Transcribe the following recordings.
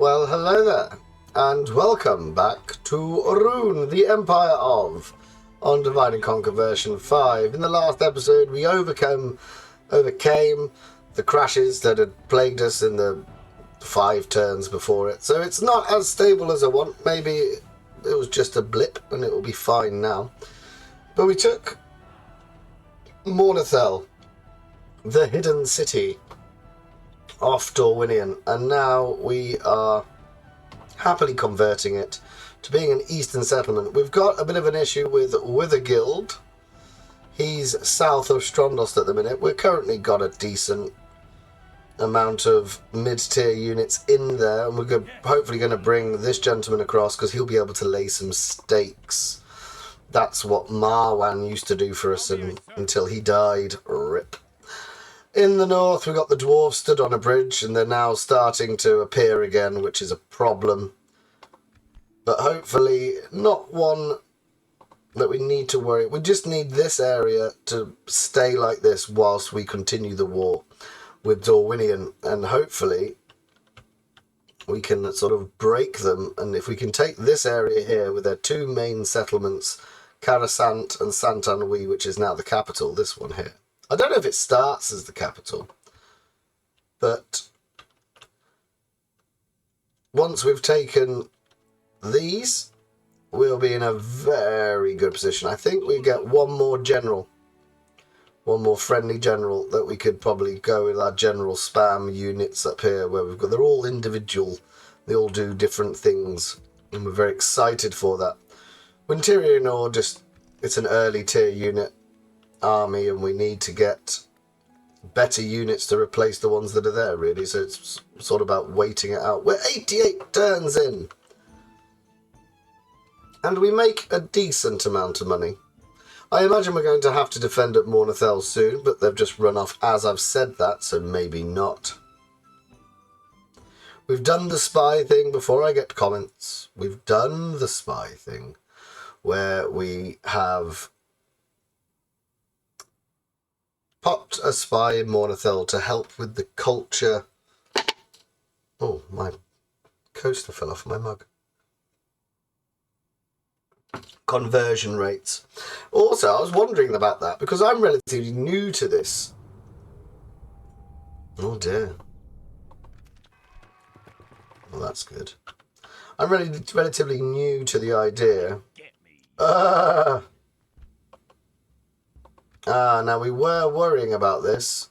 Well, hello there, and welcome back to Rhûn, the Empire of, on Divide and Conquer version 5. In the last episode, we overcame the crashes that had plagued us in the 5 turns before it. So it's not as stable as I want. Maybe it was just a blip, and it will be fine now. But we took Mornithel, the hidden city, off Dorwinion, and now we are happily converting it to being an eastern settlement. We've got a bit of an issue with Withergild. He's south of Strondost at the minute. We've currently got a decent amount of mid-tier units in there, and we're hopefully going to bring this gentleman across because he'll be able to lay some stakes. That's what Marwan used to do for us until he died. RIP. In the north, we've got the dwarves stood on a bridge, and they're now starting to appear again, which is a problem. But hopefully not one that we need to worry. We just need this area to stay like this whilst we continue the war with Dorwinion, and hopefully we can sort of break them. And if we can take this area here with their 2 main settlements, Karasant and Sant-Anwi, which is now the capital, this one here. I don't know if it starts as the capital, but once we've taken these, we'll be in a very good position. I think we get one more general, one more friendly general that we could probably go with our general spam units up here where we've got, they're all individual, they all do different things, and we're very excited for that. Winterian or just, it's an early tier unit army, and we need to get better units to replace the ones that are there, really. So it's sort of about waiting it out. We're 88 turns in, and we make a decent amount of money. I imagine we're going to have to defend at Mornithel soon, but they've just run off as I've said that, so maybe not. We've done the spy thing before I get comments. We've done the spy thing where we have popped a spy in Mornithel to help with the culture. Oh, my coaster fell off my mug. Conversion rates. Also, I was wondering about that because I'm relatively new to this. Oh dear. Well, that's good. I'm relatively new to the idea. Now we were worrying about this.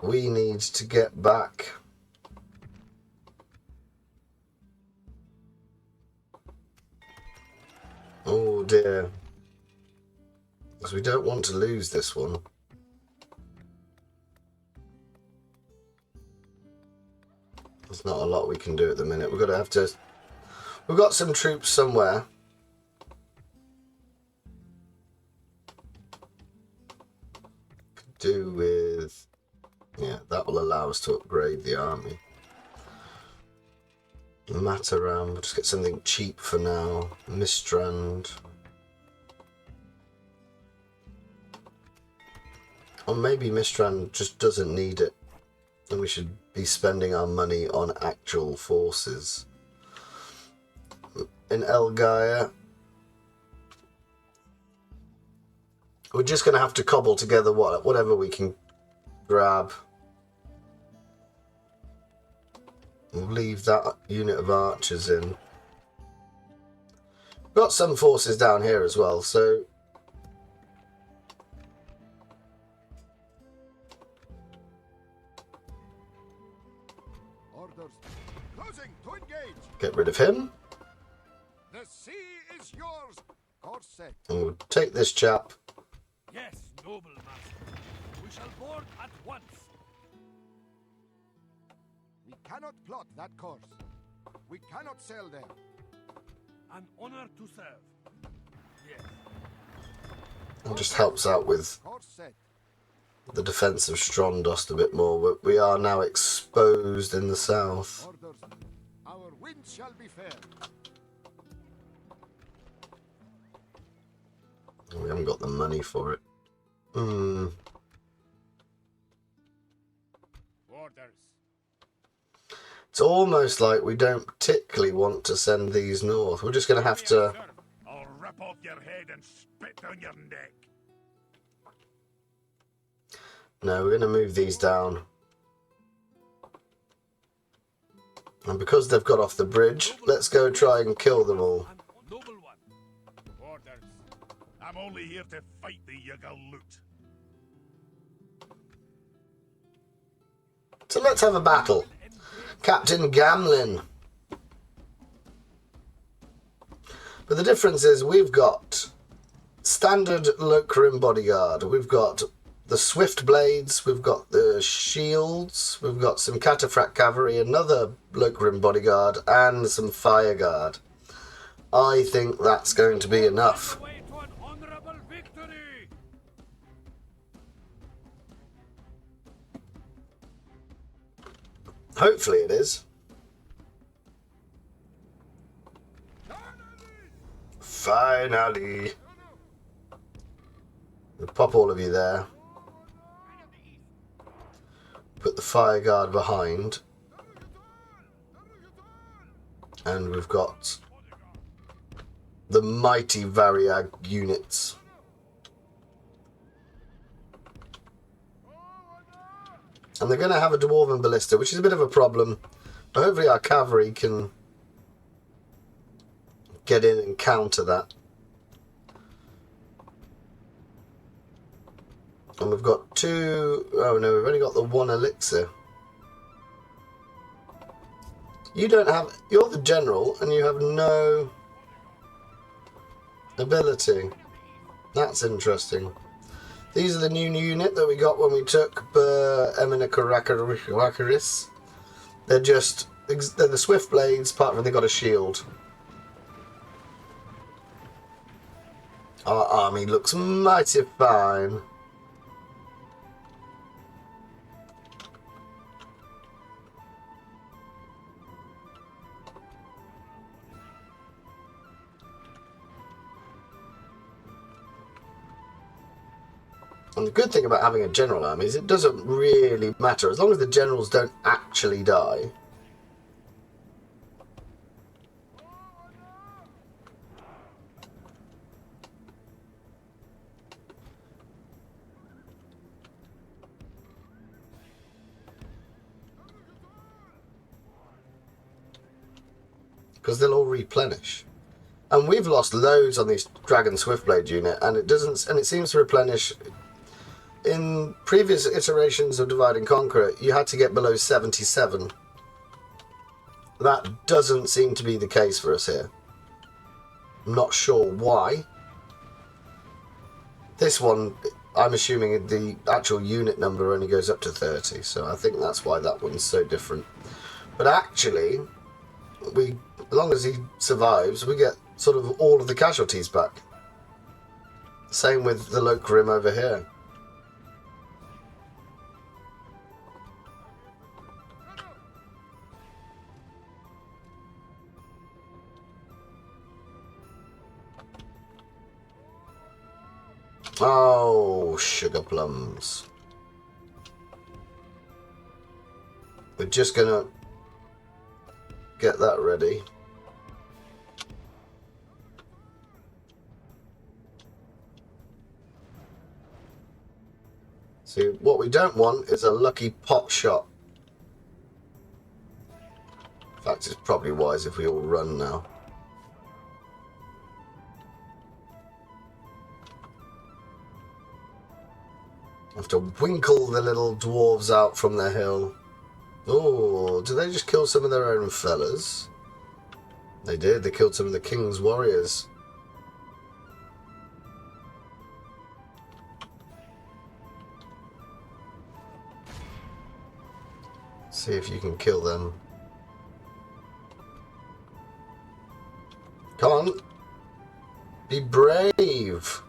We need to get back. Oh dear. Because we don't want to lose this one. There's not a lot we can do at the minute. We're going to have to... We've got some troops somewhere. Could do with... Yeah, that will allow us to upgrade the army. Mataram, we'll just get something cheap for now. Mistrand. Or maybe Mistrand just doesn't need it, and we should be spending our money on actual forces. In Elgaia, we're just going to have to cobble together whatever we can grab. We'll leave that unit of archers in. We've got some forces down here as well, so orders closing to engage. Get rid of him. The sea is yours. Corset. And we'll take this chap. Yes, noble master. We shall board at once. We cannot plot that course. We cannot sail there. An honor to serve. Yes. It just helps out with Corset. the defence of Strondost a bit more. We are now exposed in the south. Orders. Our wind shall be fair. We haven't got the money for it. Orders. It's almost like we don't particularly want to send these north. We're just going to have to... Sir, I'll rip off your head and spit down your neck. No, we're going to move these down. And because they've got off the bridge, let's go try and kill them all. Noble one. Orders. I'm only here to fight the Yuggle loot. So let's have a battle. Captain Gamlin. But the difference is we've got standard Lokrim bodyguard. We've got the swift blades. We've got the shields. We've got some cataphract cavalry, another Lokrim bodyguard, and some fire guard. I think that's going to be enough. Way to an honorable victory. Hopefully it is. Finally. We'll pop all of you there. Put the fire guard behind. And we've got the mighty Variag units. And they're going to have a Dwarven ballista, which is a bit of a problem. But hopefully our cavalry can get in and counter that. And we've got two... Oh no, we've only got the one elixir. You don't have... You're the general and you have no ability. That's interesting. These are the new unit that we got when we took Eminacaracaris. They're just... They're the swift blades, apart from they got a shield. Our army looks mighty fine. And the good thing about having a general army is it doesn't really matter. As long as the generals don't actually die. Because they'll all replenish. And we've lost loads on this Dragon Swiftblade unit, and it doesn't, and it seems to replenish. In previous iterations of Divide and Conquer, you had to get below 77. That doesn't seem to be the case for us here. I'm not sure why. This one, I'm assuming the actual unit number only goes up to 30, so I think that's why that one's so different. But actually, as long as he survives, we get sort of all of the casualties back. Same with the Lokrim over here. Oh, sugar plums. We're just gonna get that ready. See, what we don't want is a lucky pot shot. In fact, it's probably wise if we all run now. Have to winkle the little dwarves out from the hill. Oh, did they just kill some of their own fellas? They did. They killed some of the king's warriors. See if you can kill them. Come on. Be brave.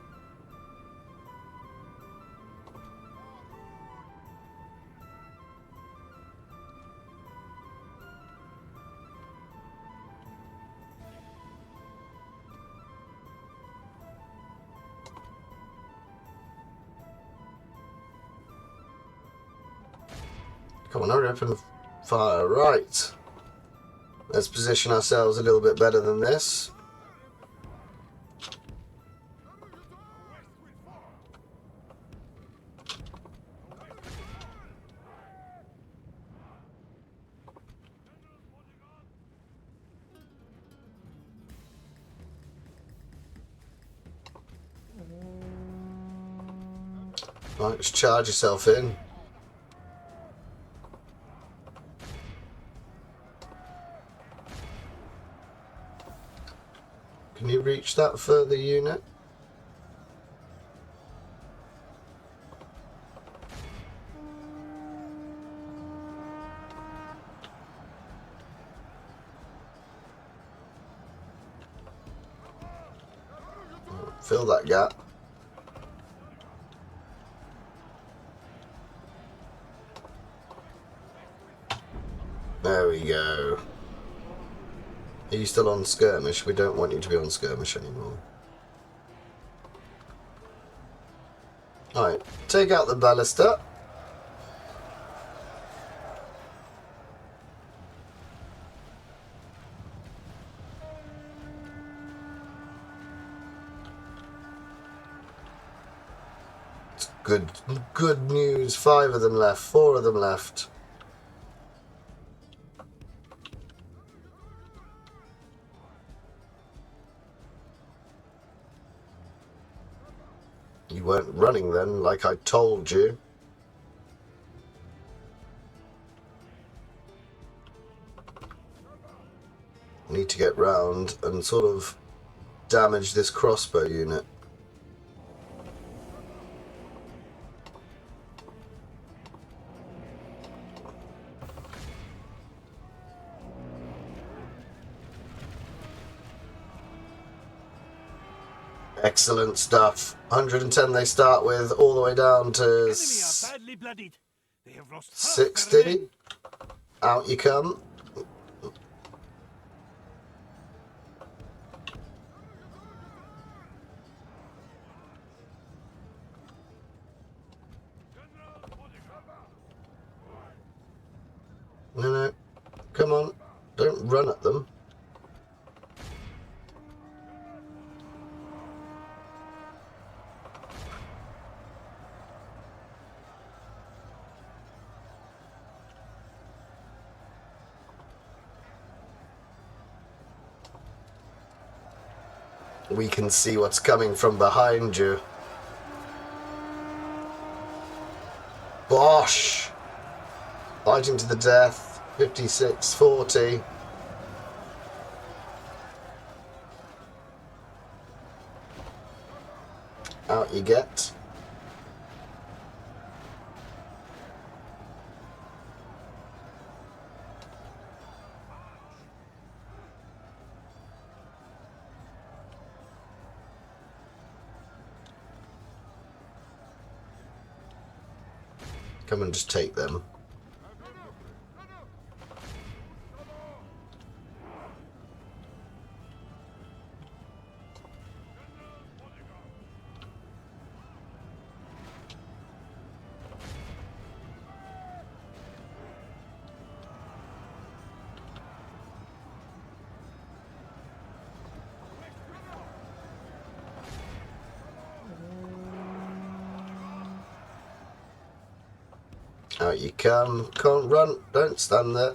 Come Come on, hurry up and fire. Right. Let's position ourselves a little bit better than this. Right, just charge yourself in. Can you reach that further unit? Fill that gap. There we go. Are you still on skirmish? We don't want you to be on skirmish anymore. Alright, take out the ballista. It's good news. 5 of them left, 4 of them left. You weren't running then, like I told you. Need to get round and sort of damage this crossbow unit. Excellent stuff. 110 they start with, all the way down to 60. Out you come. No, come on. Don't run at them. We can see what's coming from behind you. Bosh! Fighting to the death. 56, 40. Out you get. Come and just take them. Out you come. Can't run. Don't stand there.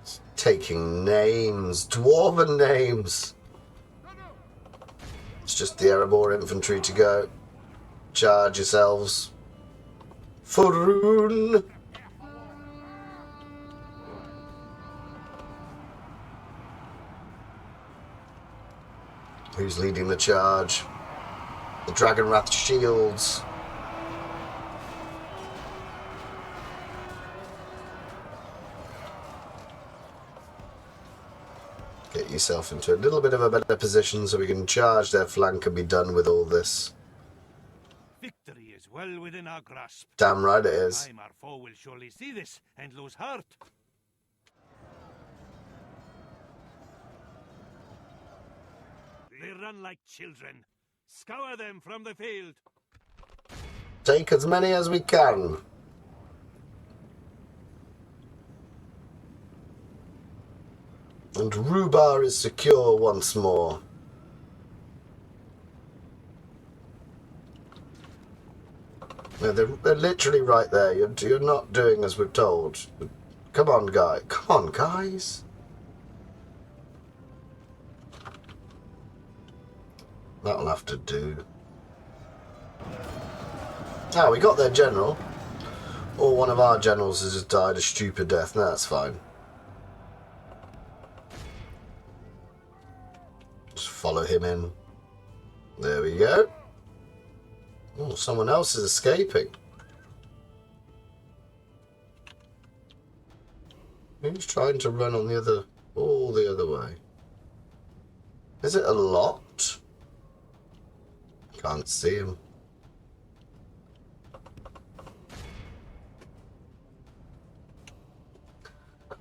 It's taking names. Dwarven names. It's just the Erebor infantry to go. Charge yourselves. For Rhûn. Who's leading the charge? The Dragonwrath shields. Get yourself into a little bit of a better position so we can charge their flank and be done with all this. Victory is well within our grasp. Damn right it is. Time our foe will surely see this and lose heart. They run like children. Scour them from the field. Take as many as we can. And Rhubarb is secure once more. No, they're literally right there. You're not doing as we're told. Come on, guy. Come on, guys. That'll have to do. Ah, we got their general. Or one of our generals has just died a stupid death. No, that's fine. Just follow him in. There we go. Oh, someone else is escaping. Who's trying to run on all the other way? Is it a lot? Can't see him.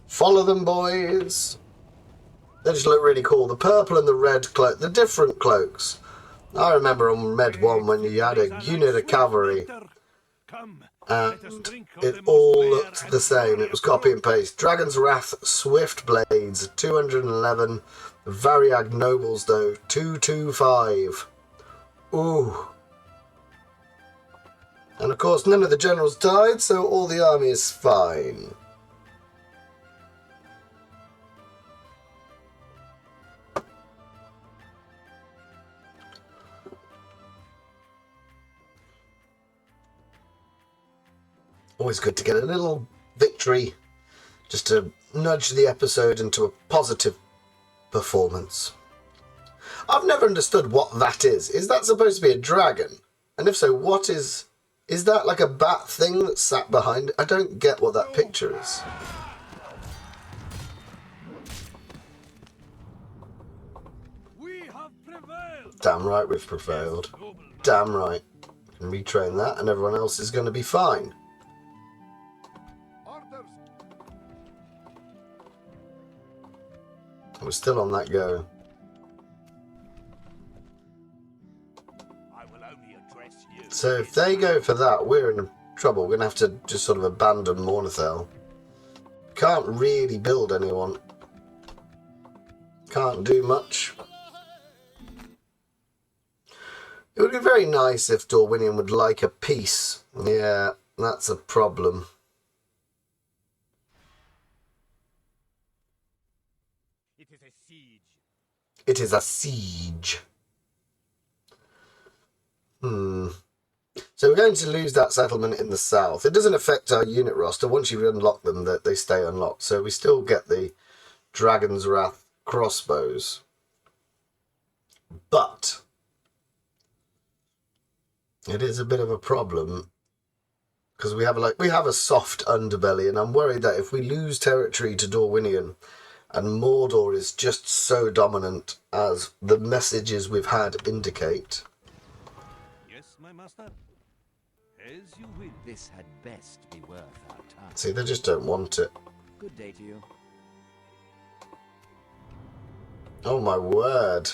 Follow them, boys. They just look really cool. The purple and the red cloak, the different cloaks. I remember on Med 1 when you had a unit of cavalry and it all looked the same. It was copy and paste. Dragon's Wrath, Swift Blades, 211. Variag Nobles, though, 225. Ooh. And of course, none of the generals died, so all the army is fine. Always good to get a little victory, just to nudge the episode into a positive performance. I've never understood what that is. Is that supposed to be a dragon? And if so, what is that like a bat thing that's sat behind it? I don't get what that picture is. We have prevailed. Damn right we've prevailed. Damn right. We can retrain that and everyone else is going to be fine. We're still on that go. I will only address you. So if they go for that, we're in trouble. We're going to have to just sort of abandon Mornithel. Can't really build anyone. Can't do much. It would be very nice if Dorwinion would like a peace. Yeah, that's a problem. It is a siege. It is a siege. So we're going to lose that settlement in the south. It doesn't affect our unit roster. Once you unlock them, that they stay unlocked. So we still get the Dragon's Wrath crossbows. But it is a bit of a problem because we have a soft underbelly, and I'm worried that if we lose territory to Dorwinion and Mordor is just so dominant as the messages we've had indicate. Yes, my master. As you will. This had best be worth our time. See, they just don't want it. Good day to you. Oh my word.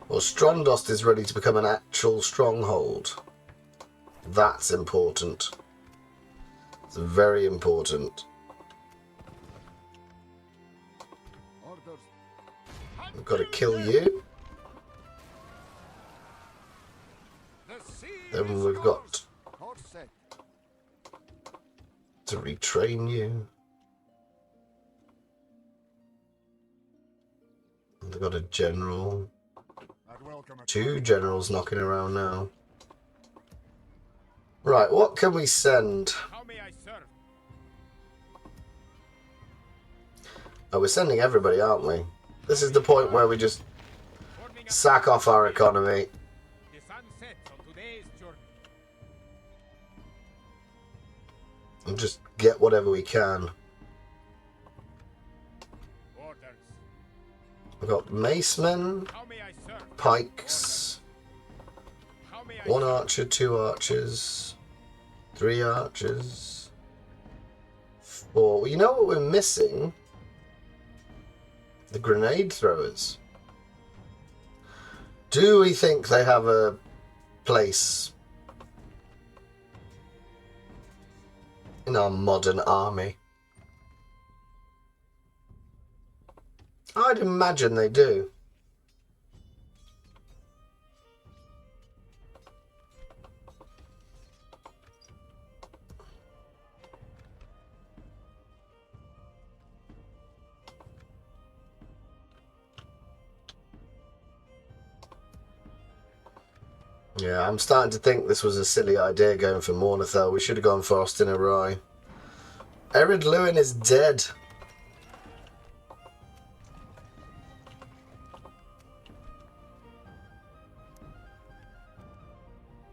Well, Strondost is ready to become an actual stronghold. That's important. It's very important. Orders. We've got to kill you. The siege Then is we've got Course set. to retrain you. They've got a general. I'd welcome a 2 generals knocking around now. Right, what can we send? How may I serve? Oh, we're sending everybody, aren't we? This is the point where we just Forming a sack off our economy. The sun sets on today's journey. And just get whatever we can. Orders. We've got macemen, How may I serve? pikes, How may I 1 serve? archer, 2 archers, 3 archers, 4. Well, you know what we're missing? The grenade throwers. Do we think they have a place in our modern army? I'd imagine they do. Yeah, I'm starting to think this was a silly idea going for Mornethel. We should have gone for Austin Arai. Erid Lewin is dead.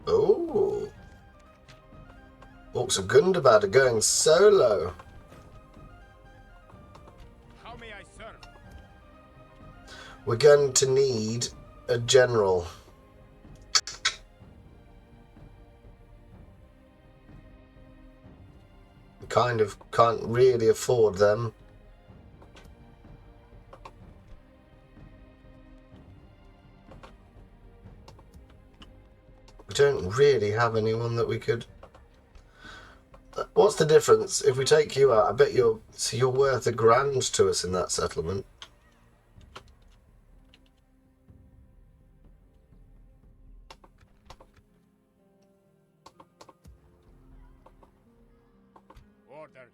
Oh. Orcs of Gundabad are going solo. How may I serve? We're going to need a general. We kind of can't really afford them. We don't really have anyone that we could... What's the difference? If we take you out, I bet you're worth £1,000 to us in that settlement. Orders.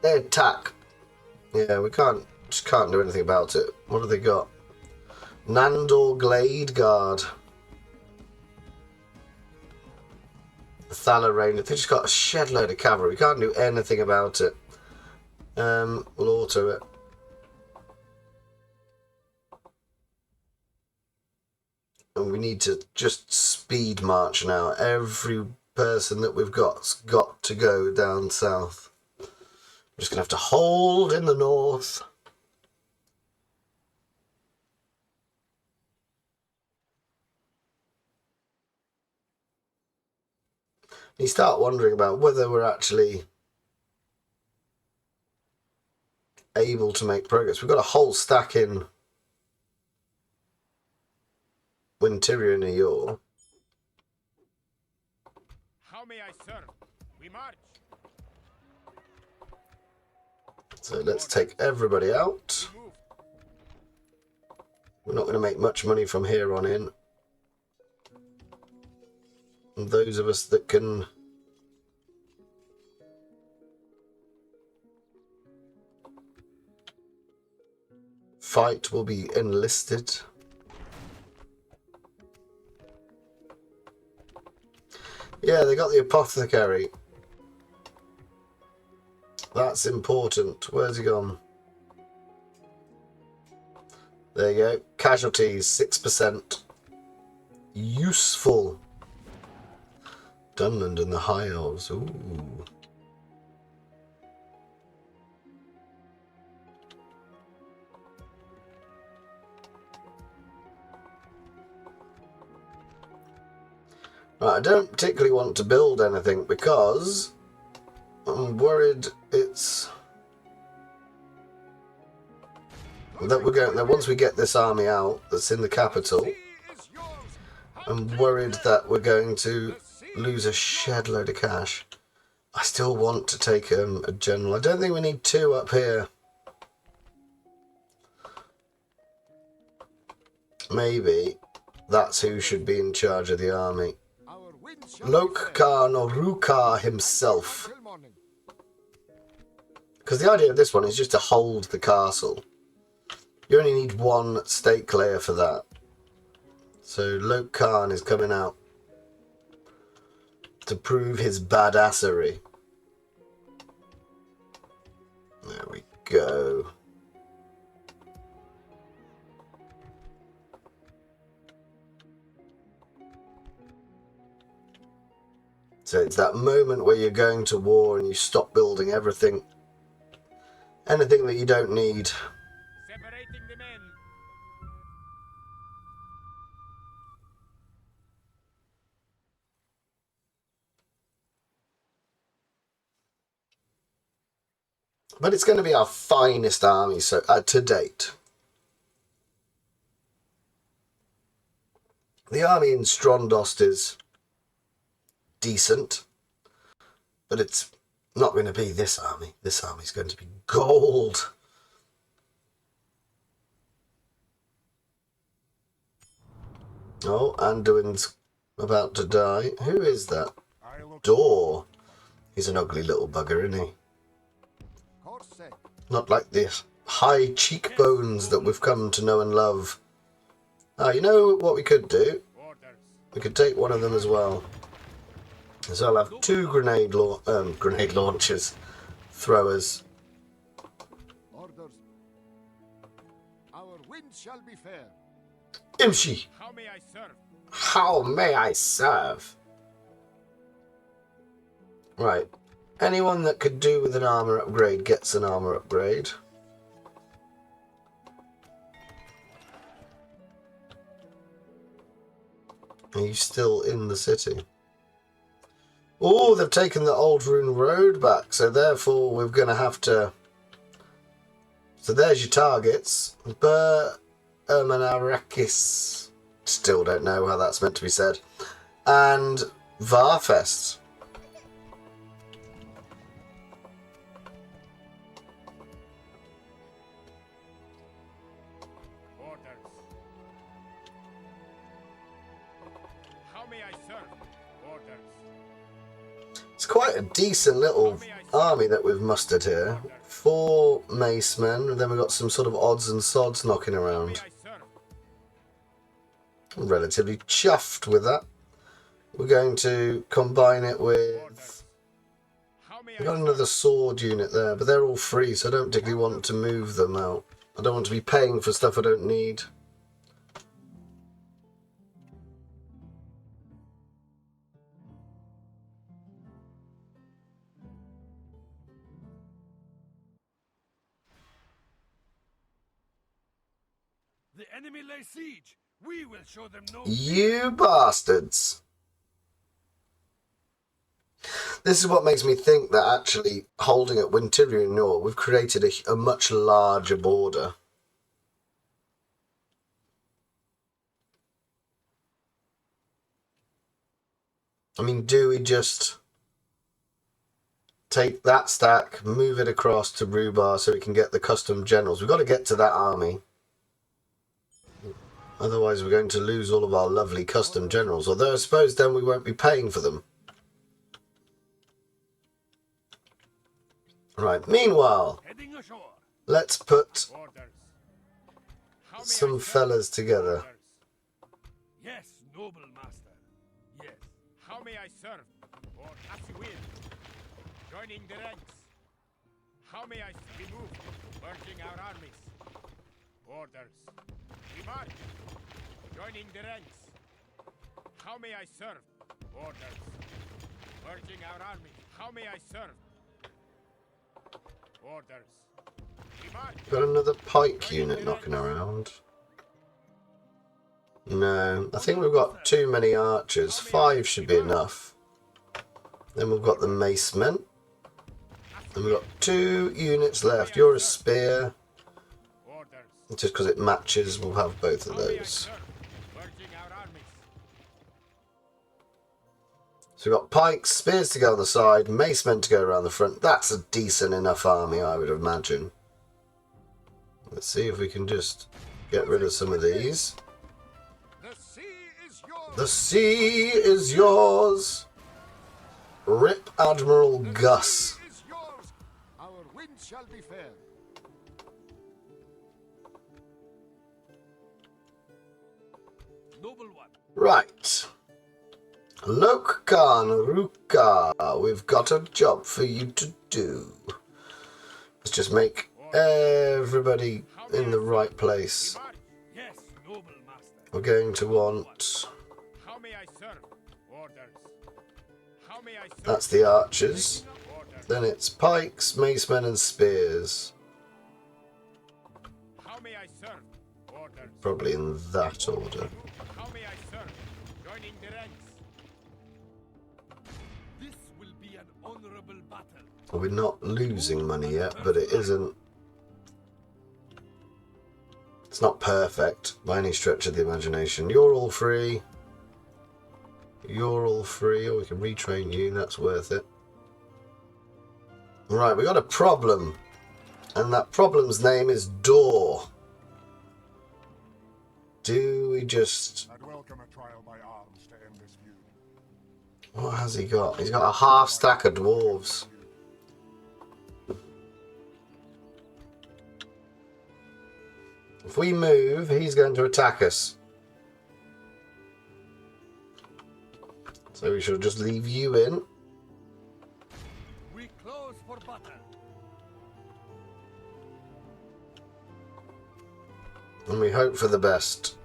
They attack. Yeah, we just can't do anything about it. What have they got? Nandor Glade Guard. Thala Rain. They've just got a shed load of cavalry. We can't do anything about it. We'll auto it. And we need to just speed march now. Every person that we've got's got to go down south. We're just going to have to hold in the north. You start wondering about whether we're actually able to make progress. We've got a whole stack in Winterior and EUR. How may I serve? We march. So let's take everybody out. We move. We're not going to make much money from here on in. And those of us that can fight will be enlisted. Yeah, they got the apothecary. That's important. Where's he gone? There you go. Casualties, 6%. Useful. Dunland and the High Elves. Ooh. Right, I don't particularly want to build anything because I'm worried it's that we're going that once we get this army out that's in the capital, Sea is yours. I'm worried that we're going to lose a shed load of cash. I still want to take a general. I don't think we need 2 up here. Maybe that's who should be in charge of the army. Our wind shall Lok be fair. Khan or Rukar himself. Until morning. Because the idea of this one is just to hold the castle. You only need 1 stake layer for that. So Lok Khan is coming out to prove his badassery. There we go. So it's that moment where you're going to war and you stop building everything. Anything that you don't need. Separating the men. But it's going to be our finest army so to date. The army in Strondost is decent, but it's not going to be this army. This army is going to be gold. Oh, Anduin's about to die. Who is that? Door. He's an ugly little bugger, isn't he? Course set. Not like the high cheekbones that we've come to know and love. Ah, you know what we could do? Orders. We could take one of them as well. So I'll have two grenade launchers, throwers. Orders. Our wind shall be fair. Imshi, How may I serve? how may I serve? Right. Anyone that could do with an armor upgrade gets an armor upgrade. Are you still in the city? Oh, they've taken the old Rhûn road back, so therefore we're going to have to... So there's your targets. Manarachis. Still don't know how that's meant to be said. And Varfest. Orders. How may I serve? Orders. It's quite a decent little army that we've mustered here. 4 mace men, and then we've got some sort of odds and sods knocking How may around. I serve? I'm relatively chuffed with that. We're going to combine it with... Orders. How may I We've got serve? another sword unit there, but they're all free, so I don't particularly want to move them out. I don't want to be paying for stuff I don't need. The enemy lay siege. We will show them no. You bastards! This is what makes me think that actually holding at Winterian Nor, we've created a much larger border. I mean, do we just take that stack, move it across to Rhubar so we can get the custom generals? We've got to get to that army. Otherwise we're going to lose all of our lovely custom generals, although I suppose then we won't be paying for them. Right, meanwhile, Heading ashore. let's put Orders. How may some I serve? fellas together. Orders. Yes, noble master. Yes. How may I serve? Or as you will. Joining the ranks. How may I be moved? Merging our armies. Orders. We march. Joining the ranks. How may I serve? Orders. Merging our armies. How may I serve? Orders. We march. Got another pike unit knocking around. No, I think we've got too many archers. 5 should be enough. Then we've got the mace men. And we've got 2 units left. You're a spear. Orders. Just because it matches, we'll have both of How may I those. serve? Merging our armies. So we've got pikes, spears to go on the side, mace men to go around the front. That's a decent enough army, I would imagine. Let's see if we can just get rid of some of these. The sea is yours. The sea is yours. Rip Admiral Gus. The sea is yours. Our wind shall be fair. Noble one. Right. Lok Khan Ruka, we've got a job for you to do. Let's just make everybody in the right place. March. Yes, noble master. We're going to want... How may I serve? Orders. How may I serve? That's the archers. Orders. Then it's pikes, macemen and spears. How may I serve? Orders. Probably in that order. How may I serve? Joining the ranks. This will be be an honorable battle. We're not losing money yet, but it isn't. It's not perfect by any stretch of the imagination. You're all free. You're all free, or we can retrain you. That's worth it. Right, we got a problem, and that problem's name is Door. Do we just... I'd welcome a trial by arms to end this feud. What has he got? He's got a half stack of dwarves. If we move, he's going to attack us. So we should just leave you in. We close for battle. And we hope for the best.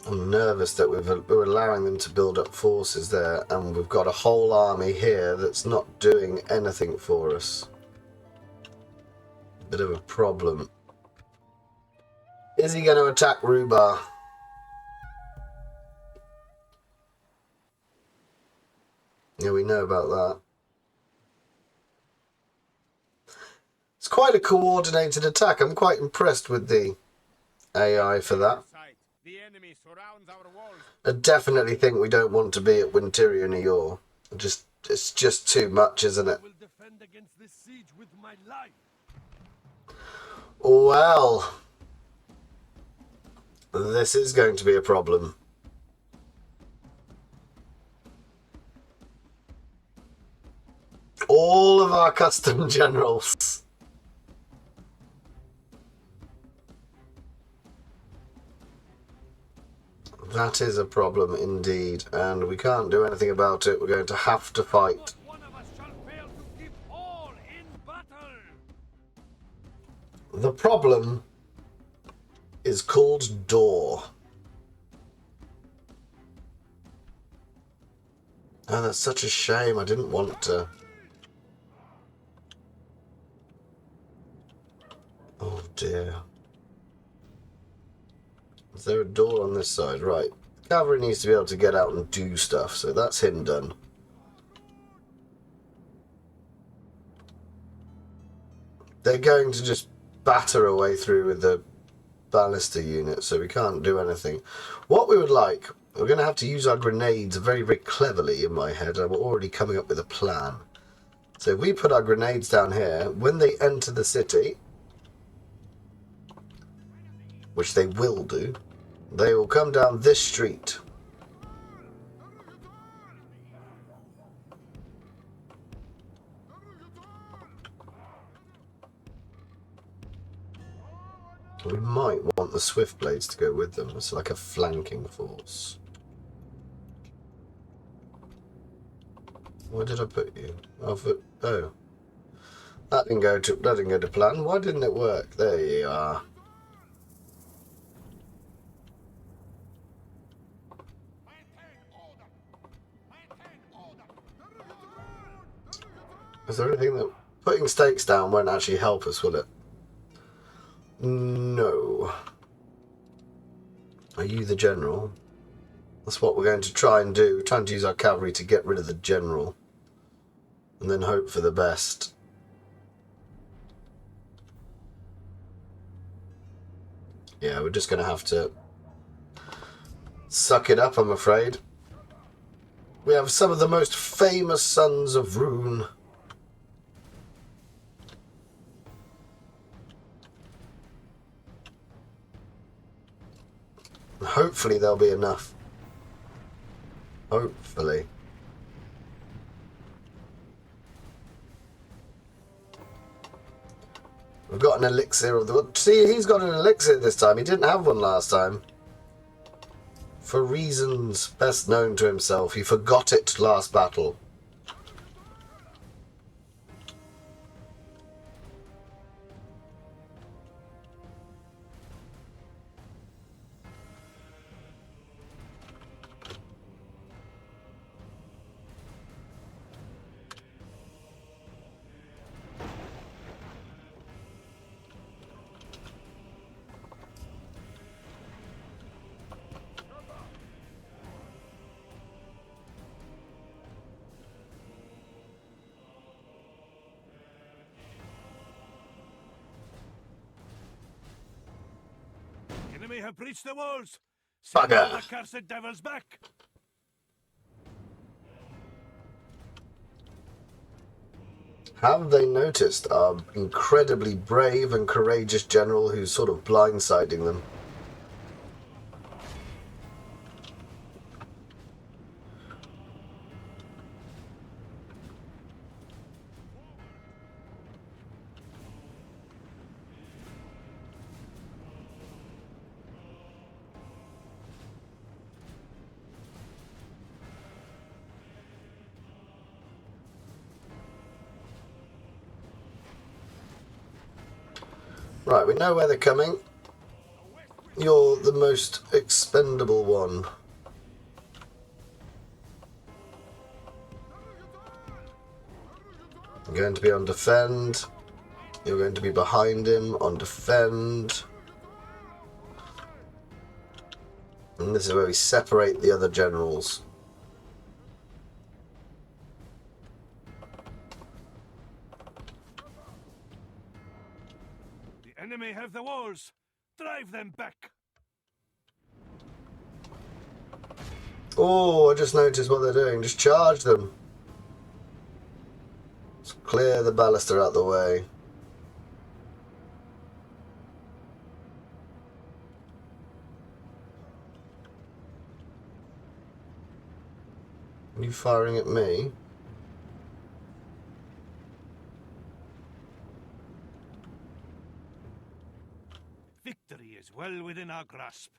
I'm nervous that we're allowing them to build up forces there, and we've got a whole army here that's not doing anything for us. Bit of a problem. Is he going to attack Rhubar? Yeah, we know about that. It's quite a coordinated attack. I'm quite impressed with the AI for that. The enemy surrounds our walls. I definitely think we don't want to be at Winteria in EUR. It's just too much, isn't it? I will defend against this siege with my life. Well, this is going to be a problem. All of our custom generals. That is a problem indeed, and we can't do anything about it. We're going to have to fight. Not one of us shall fail to keep all in battle. The problem is called Door. Oh, that's such a shame. I didn't want to. Oh dear. Is there a door on this side? Right. Cavalry needs to be able to get out and do stuff, so that's him done. They're going to just batter away through with the ballista unit, so we can't do anything. What we would like, we're going to have to use our grenades very, very cleverly in my head. I'm already coming up with a plan. So if we put our grenades down here, when they enter the city, which they will do, they will come down this street. We might want the Swift Blades to go with them. It's like a flanking force. Where did I put you? Oh. That didn't go to plan. Why didn't it work? There you are. Is there anything that... Putting stakes down won't actually help us, will it? No. Are you the general? That's what we're going to try and do. We're trying to use our cavalry to get rid of the general. And then hope for the best. Yeah, we're just going to have to suck it up, I'm afraid. We have some of the most famous sons of Rhûn. Hopefully there'll be enough. Hopefully. We've got an elixir of the... See, he's got an elixir this time. He didn't have one last time. For reasons best known to himself. He forgot it last battle. enemy have breached the walls. Send Bugger. all the cursed devils back. Have they noticed our incredibly brave and courageous general who's sort of blindsiding them? Right, we know where they're coming. You're the most expendable one. You're going to be on defend. You're going to be behind him on defend. And this is where we separate the other generals. The enemy have the walls. Drive them back. Oh, I just noticed what they're doing. Just charge them. Let's clear the baluster out the way. Are you firing at me? Victory is well within our grasp.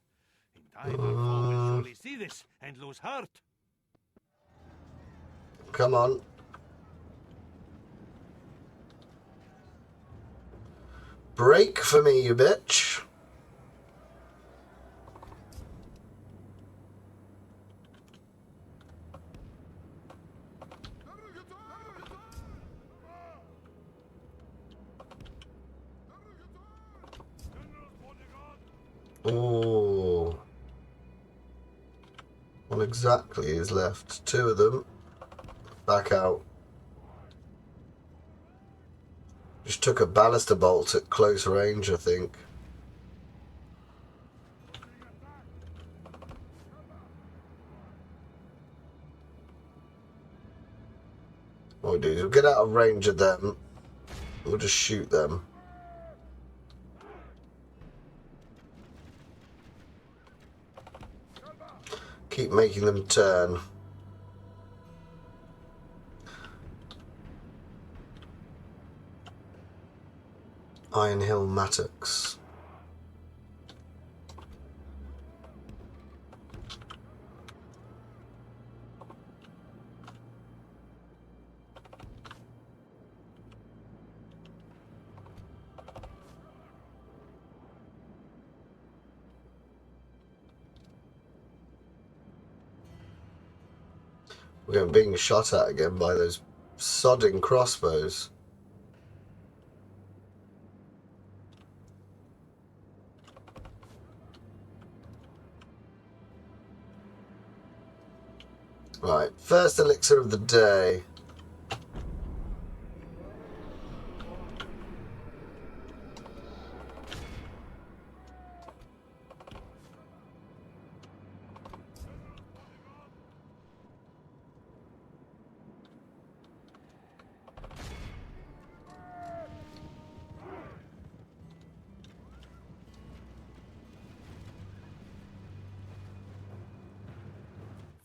In time, our foe will surely see this and lose heart. Come on. Break for me, you bitch. Oh. What exactly is left? Two of them. Back out. Just took a baluster bolt at close range, I think. What we'll do is we'll get out of range of them. We'll just shoot them. Keep making them turn. Iron Hill Mattocks. We're being shot at again by those sodding crossbows. Right, first elixir of the day.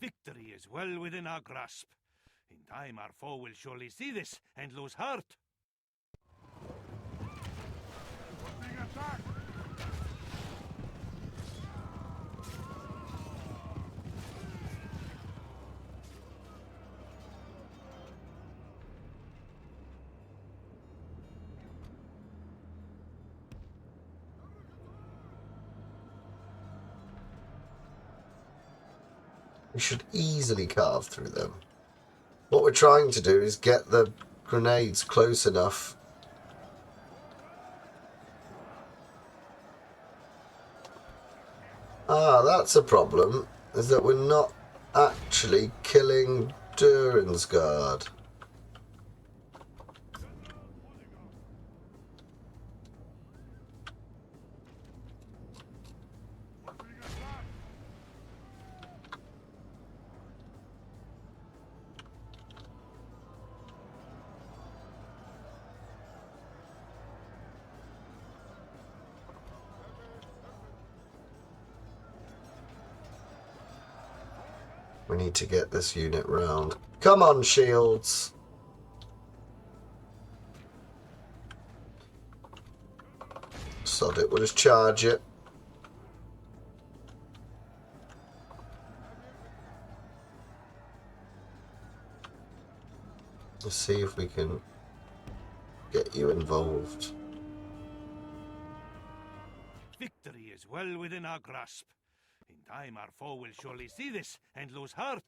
Victory is well within our grasp. In time, our foe will surely see this and lose heart. We should easily carve through them. What we're trying to do is get the grenades close enough. Ah, that's a problem, is that we're not actually killing Durensgard. We need to get this unit round. Come on, shields! Sod it, we'll just charge it. Let's see if we can get you involved. Victory is well within our grasp. In time, our foe will surely see this and lose heart.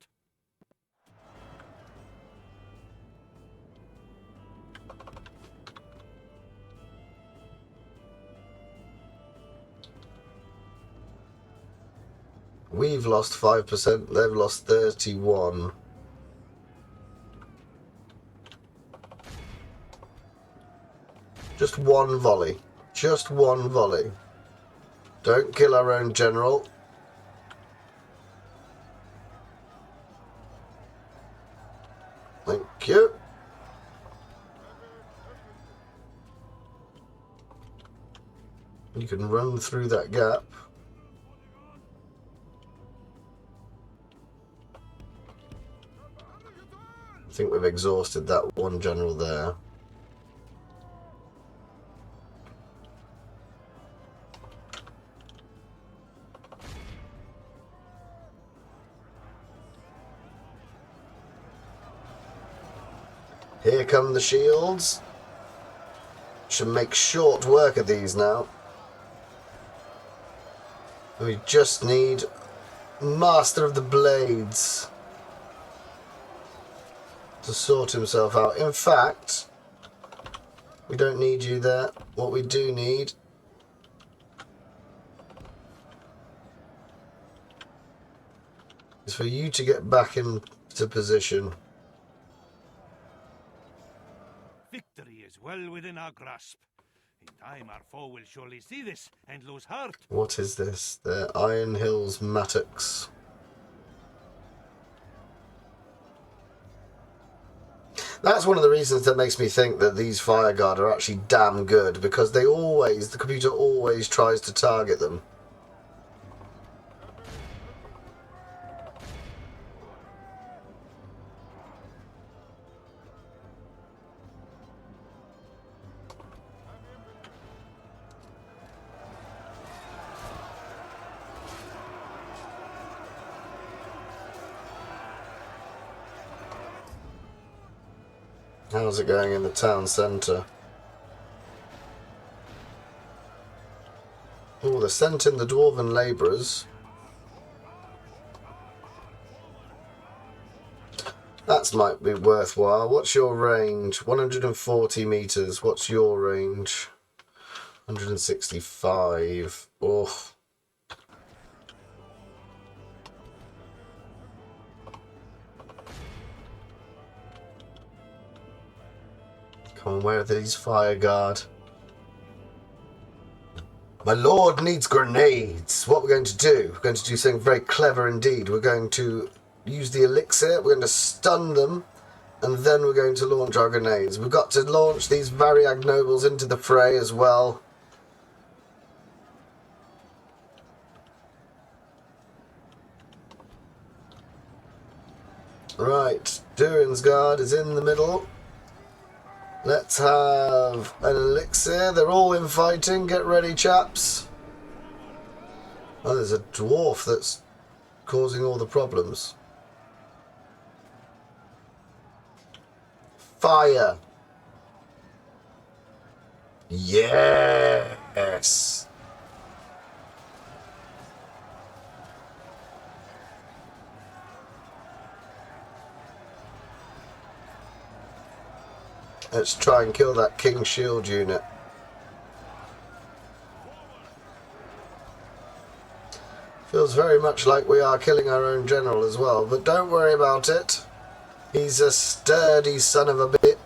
We've lost 5%, they've lost 31%. Just one volley. Just one volley. Don't kill our own general. Thank you. You can run through that gap. I think we've exhausted that one general there. Here come the shields. Should make short work of these now. We just need Master of the Blades to sort himself out. In fact, we don't need you there. What we do need is for you to get back into position. Victory is well within our grasp. In time, our foe will surely see this and lose heart. What is this? The Iron Hills Mattocks. That's one of the reasons that makes me think that these Fireguard are actually damn good, because the computer always tries to target them. How's it going in the town centre? Oh, they sent in the Dwarven labourers. That might be worthwhile. What's your range? 140 metres. What's your range? 165. Oh. Come on, where are these Fireguard? My lord needs grenades. What we're going to do? We're going to do something very clever indeed. We're going to use the elixir. We're going to stun them, and then we're going to launch our grenades. We've got to launch these Variag nobles into the fray as well. Right, Durin's Guard is in the middle. Let's have an elixir. They're all infighting. Get ready, chaps. Oh, there's a dwarf that's causing all the problems. Fire. Yes. Let's try and kill that King Shield unit. Feels very much like we are killing our own general as well, but don't worry about it. He's a sturdy son of a bit.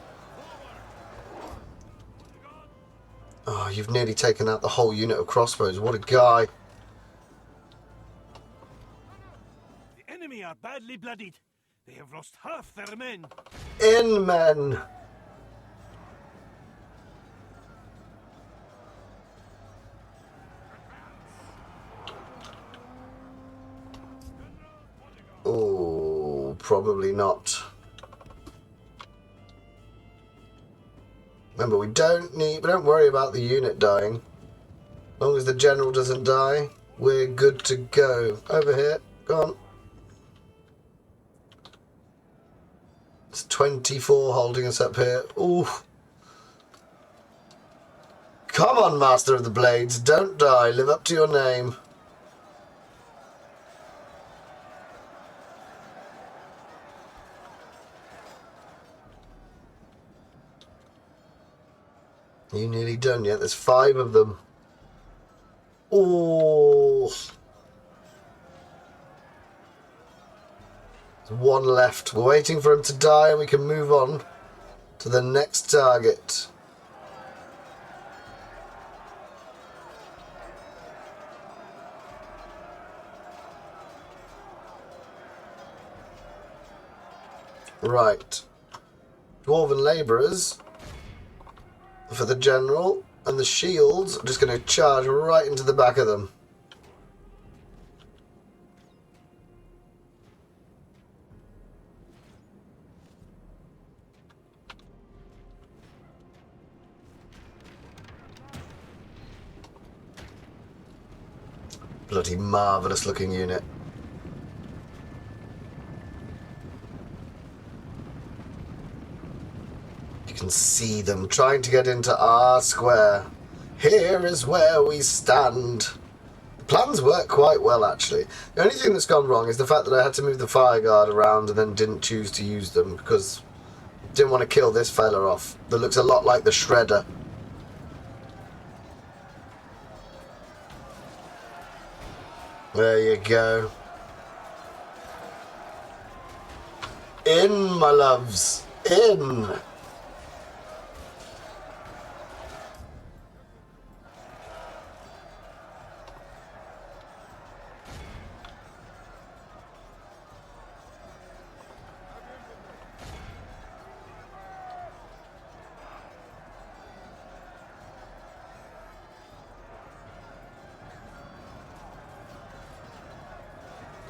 Oh, you've nearly taken out the whole unit of crossbows. What a guy. The enemy are badly bloodied. They have lost half their men. In, men. Oh. probably not. Remember, we don't worry about the unit dying. As long as the general doesn't die, we're good to go. Over here, go on. It's 24 holding us up here. Ooh. Come on, Master of the Blades, don't die. Live up to your name. Are you nearly done yet? There's 5 of them. Oh. There's 1 left. We're waiting for him to die and we can move on to the next target. Right. Dwarven labourers for the general, and the shields are just going to charge right into the back of them. Bloody marvellous looking unit. You can see them trying to get into our square. Here is where we stand. The plans work quite well, actually. The only thing that's gone wrong is the fact that I had to move the fire guard around and then didn't choose to use them because I didn't want to kill this fella off. That looks a lot like the Shredder. There you go. In, my loves. In.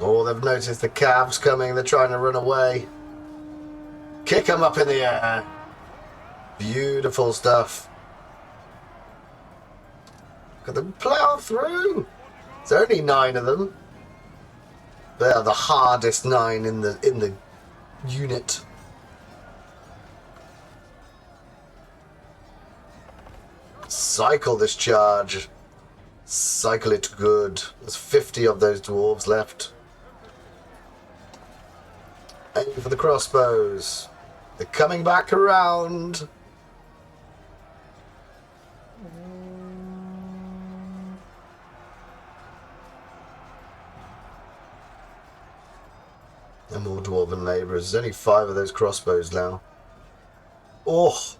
Oh, they've noticed the calves coming. They're trying to run away. Kick them up in the air. Beautiful stuff. Got them plough through. There's only 9 of them. They are the hardest 9 in the unit. Cycle this charge. Cycle it good. There's 50 of those dwarves left. Aim for the crossbows. They're coming back around. And more dwarven labourers. There's only 5 of those crossbows now. Oh!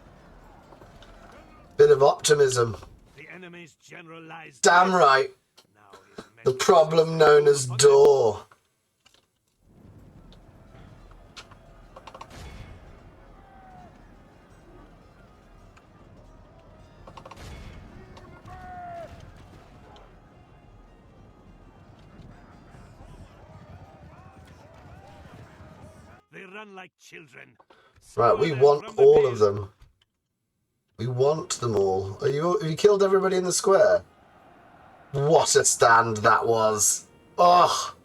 Bit of optimism. The enemy's general lies Damn right. Now his men The problem known as door. They run like children. Right, we want all of them. We want them all. Have you killed everybody in the square? What a stand that was. Oh.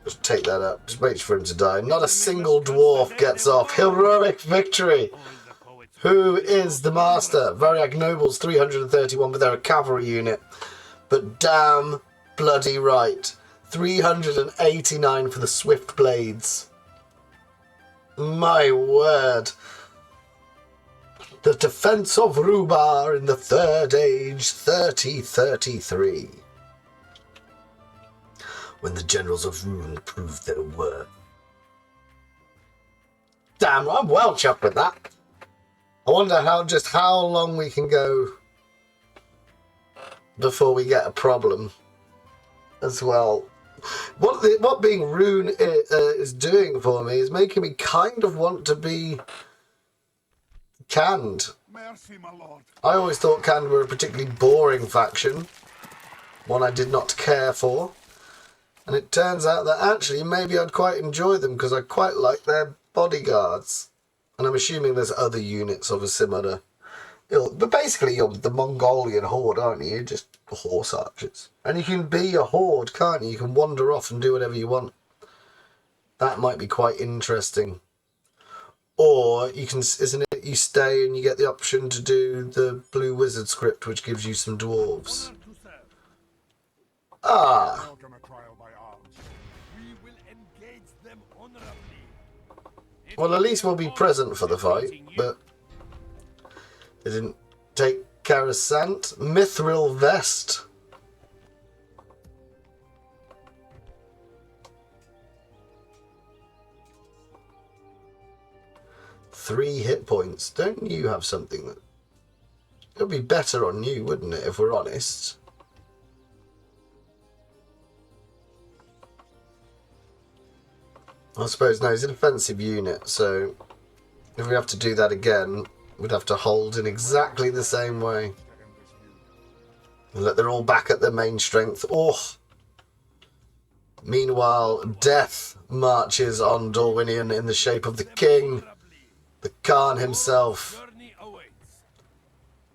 Just take that up. Just wait for him to die. Not a single dwarf gets off. Heroic victory. Who is the master? Variag Nobles 331, but they're a cavalry unit. But damn bloody right. 389 for the Swift Blades. My word. The defense of Rhubar in the Third Age, 3033. When the generals of Rhûn proved their worth. Damn, I'm well chuffed with that. I wonder how long we can go before we get a problem as well. What being Rhûn is doing for me is making me kind of want to be Canned. Mercy, my lord. I always thought Canned were a particularly boring faction. one I did not care for. And it turns out that actually maybe I'd quite enjoy them because I quite like their bodyguards. And I'm assuming there's other units of a similar ilk. But basically you're the Mongolian horde, aren't you? You're just horse archers. And you can be a horde, can't you? You can wander off and do whatever you want. That might be quite interesting. Or you can, isn't it, you stay and you get the option to do the Blue Wizard script, which gives you some dwarves. Ah! Welcome a trial by arms. We will engage them honorably. Well, at least we'll be present for the fight, but they didn't take Karasant. Mithril Vest. Three hit points. Don't you have something that... It would be better on you, wouldn't it, if we're honest? I suppose, no, he's an offensive unit, so if we have to do that again, we'd have to hold in exactly the same way. And that they're all back at their main strength. Oh! Meanwhile, death marches on Dorwinion in the shape of the king, the Khan himself. Journey awaits.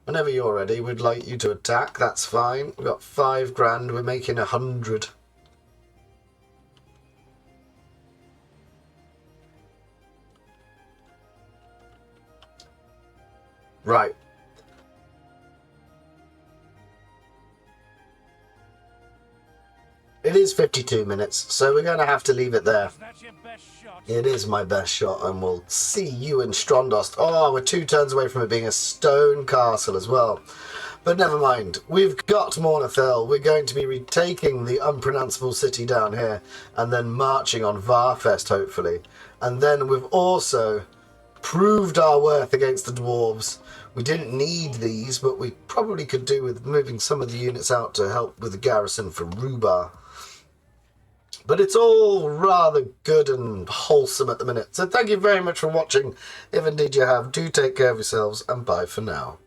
Whenever you're ready, we'd like you to attack, that's fine. We've got 5 grand, we're making 100. Right. It is 52 minutes, so we're going to have to leave it there. Is that your best shot? It is my best shot, and we'll see you in Strondost. Oh, we're 2 turns away from it being a stone castle as well. But never mind. We've got Mornafell. We're going to be retaking the unpronounceable city down here, and then marching on Varfest, hopefully. And then we've also proved our worth against the dwarves. We didn't need these, but we probably could do with moving some of the units out to help with the garrison for Rhubar. But it's all rather good and wholesome at the minute. So thank you very much for watching. If indeed you have, do take care of yourselves, and bye for now.